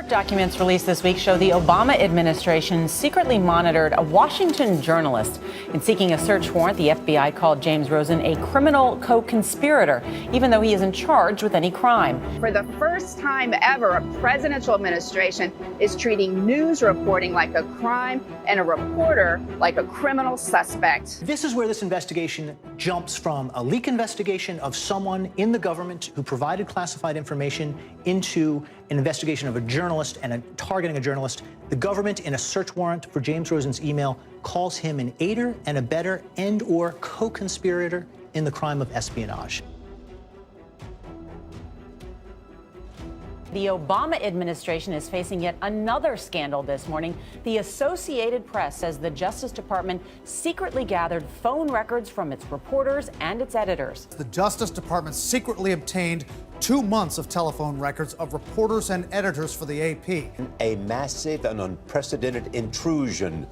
Court documents released this week show the Obama administration secretly monitored a Washington journalist. In seeking a search warrant, the FBI called James Rosen a criminal co-conspirator, even though he isn't charged with any crime. For the first time ever, a presidential administration is treating news reporting like a crime and a reporter like a criminal suspect. This is where this investigation jumps from a leak investigation of someone in the government who provided classified information into an investigation of a journalist and targeting a journalist. The government, in a search warrant for James Rosen's email, calls him an aider and abettor and/or co-conspirator in the crime of espionage. The Obama administration is facing yet another scandal this morning. The Associated Press says the Justice Department secretly gathered phone records from its reporters and its editors. The Justice Department secretly obtained 2 months of telephone records of reporters and editors for the AP. A massive and unprecedented intrusion.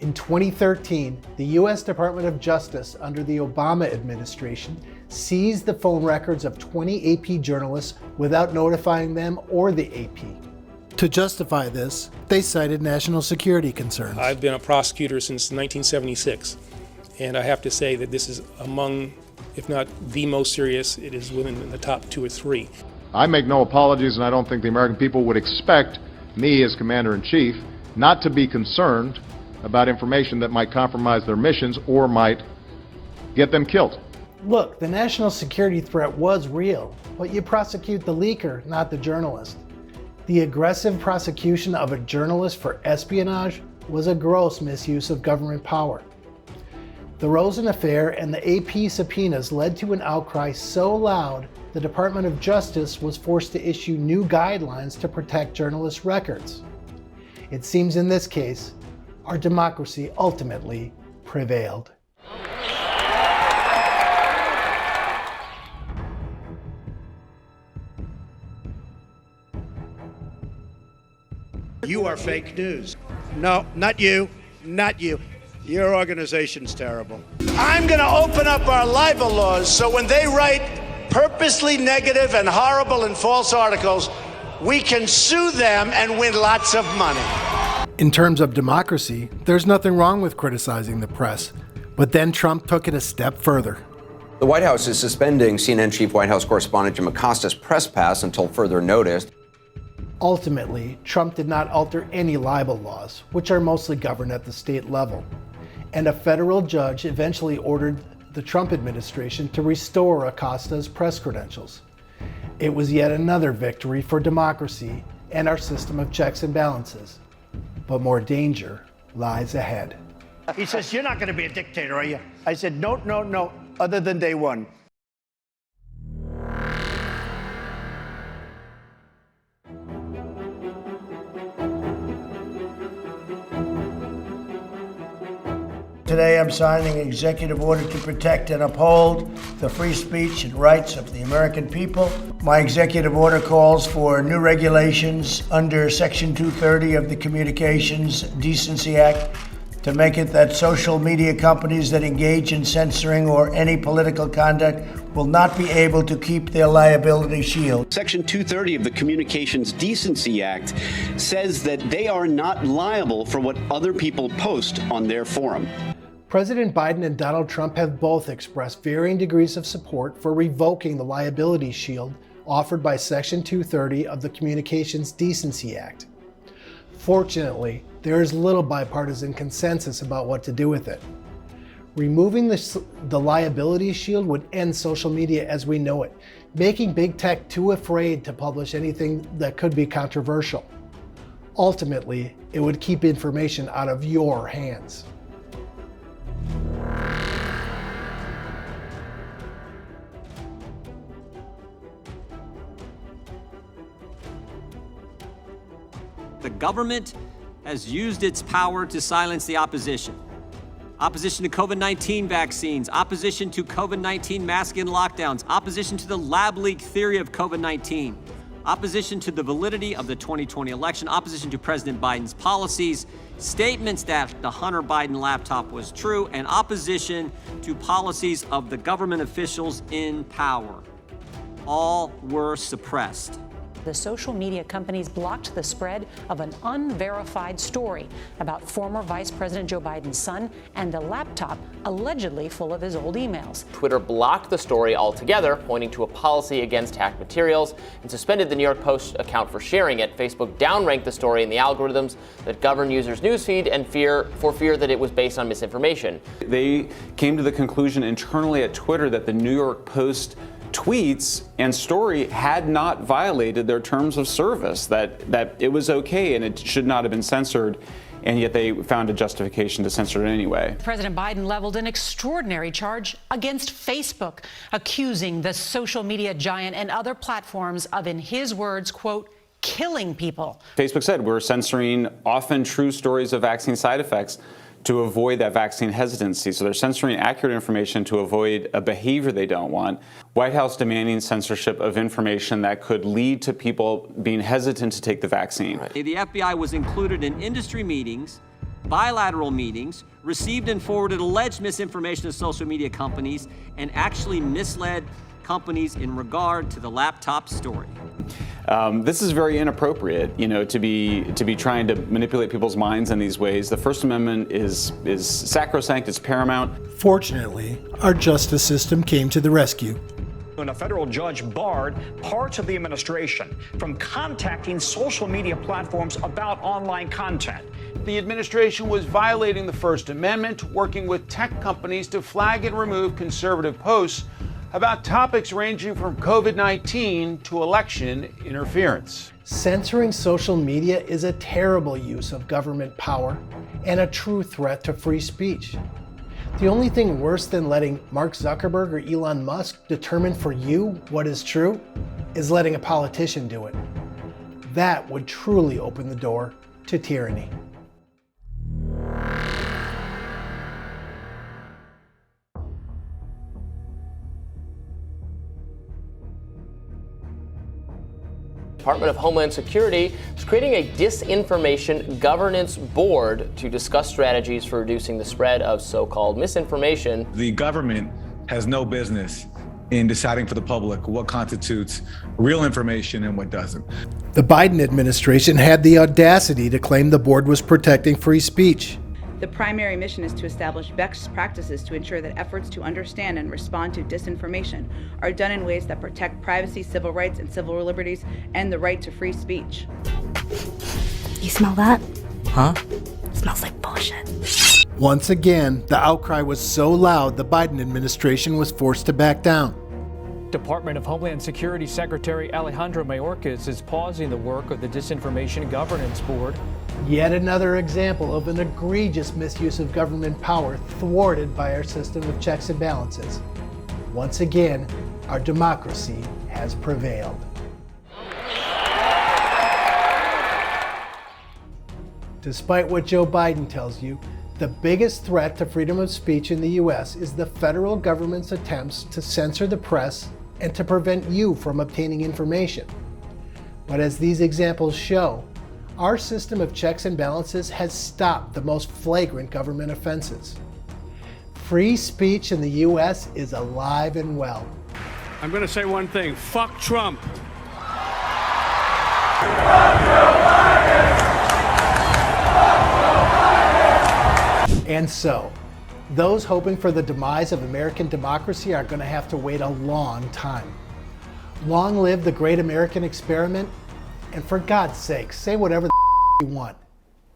In 2013, the U.S. Department of Justice, under the Obama administration, seized the phone records of 20 AP journalists without notifying them or the AP. To justify this, they cited national security concerns. I've been a prosecutor since 1976, and I have to say that this is among, if not the most serious, it is within the top 2 or 3. I make no apologies, and I don't think the American people would expect me as Commander-in-Chief not to be concerned about information that might compromise their missions or might get them killed. Look, the national security threat was real, but you prosecute the leaker, not the journalist. The aggressive prosecution of a journalist for espionage was a gross misuse of government power. The Rosen affair and the AP subpoenas led to an outcry so loud, the Department of Justice was forced to issue new guidelines to protect journalists' records. It seems in this case, our democracy ultimately prevailed. You are fake news. No, not you. Not you. Your organization's terrible. I'm going to open up our libel laws so when they write purposely negative and horrible and false articles, we can sue them and win lots of money. In terms of democracy, there's nothing wrong with criticizing the press, but then Trump took it a step further. The White House is suspending CNN Chief White House correspondent Jim Acosta's press pass until further notice. Ultimately, Trump did not alter any libel laws, which are mostly governed at the state level. And a federal judge eventually ordered the Trump administration to restore Acosta's press credentials. It was yet another victory for democracy and our system of checks and balances. But more danger lies ahead. He says, you're not going to be a dictator, are you? I said, no, no, no, other than day one. Today I'm signing an executive order to protect and uphold the free speech and rights of the American people. My executive order calls for new regulations under Section 230 of the Communications Decency Act to make it that social media companies that engage in censoring or any political conduct will not be able to keep their liability shield. Section 230 of the Communications Decency Act says that they are not liable for what other people post on their forum. President Biden and Donald Trump have both expressed varying degrees of support for revoking the liability shield offered by Section 230 of the Communications Decency Act. Fortunately, there is little bipartisan consensus about what to do with it. Removing the liability shield would end social media as we know it, making big tech too afraid to publish anything that could be controversial. Ultimately, it would keep information out of your hands. The government has used its power to silence the opposition. Opposition to COVID-19 vaccines, opposition to COVID-19 mask and lockdowns, opposition to the lab leak theory of COVID-19, opposition to the validity of the 2020 election, opposition to President Biden's policies, statements that the Hunter Biden laptop was true, and opposition to policies of the government officials in power. All were suppressed. The social media companies blocked the spread of an unverified story about former Vice President Joe Biden's son and a laptop allegedly full of his old emails. Twitter blocked the story altogether, pointing to a policy against hacked materials, and suspended the New York Post account for sharing it. Facebook downranked the story in the algorithms that govern users' newsfeed and fear that it was based on misinformation. They came to the conclusion internally at Twitter that the New York Post tweets and story had not violated their terms of service, that it was okay and it should not have been censored, and yet they found a justification to censor it anyway. President Biden leveled an extraordinary charge against Facebook, accusing the social media giant and other platforms of, in his words, quote, killing people. Facebook said we're censoring often true stories of vaccine side effects to avoid that vaccine hesitancy. So they're censoring accurate information to avoid a behavior they don't want. White House demanding censorship of information that could lead to people being hesitant to take the vaccine. The FBI was included in industry meetings, bilateral meetings, received and forwarded alleged misinformation to social media companies, and actually misled companies in regard to the laptop story. This is very inappropriate, to be trying to manipulate people's minds in these ways. The First Amendment is sacrosanct, it's paramount. Fortunately, our justice system came to the rescue. And a federal judge barred parts of the administration from contacting social media platforms about online content. The administration was violating the First Amendment, working with tech companies to flag and remove conservative posts about topics ranging from COVID-19 to election interference. Censoring social media is a terrible use of government power and a true threat to free speech. The only thing worse than letting Mark Zuckerberg or Elon Musk determine for you what is true is letting a politician do it. That would truly open the door to tyranny. Department of Homeland Security is creating a disinformation governance board to discuss strategies for reducing the spread of so-called misinformation. The government has no business in deciding for the public what constitutes real information and what doesn't. The Biden administration had the audacity to claim the board was protecting free speech. The primary mission is to establish best practices to ensure that efforts to understand and respond to disinformation are done in ways that protect privacy, civil rights, and civil liberties, and the right to free speech. You smell that? Huh? Smells like bullshit. Once again, the outcry was so loud the Biden administration was forced to back down. Department of Homeland Security Secretary Alejandro Mayorkas is pausing the work of the Disinformation Governance Board. Yet another example of an egregious misuse of government power thwarted by our system of checks and balances. Once again, our democracy has prevailed. Despite what Joe Biden tells you, the biggest threat to freedom of speech in the U.S. is the federal government's attempts to censor the press and to prevent you from obtaining information. But as these examples show, our system of checks and balances has stopped the most flagrant government offenses. Free speech in the U.S. is alive and well. I'm going to say one thing. Fuck Trump. And so, those hoping for the demise of American democracy are going to have to wait a long time. Long live the great American experiment, and for God's sake, say whatever the you want.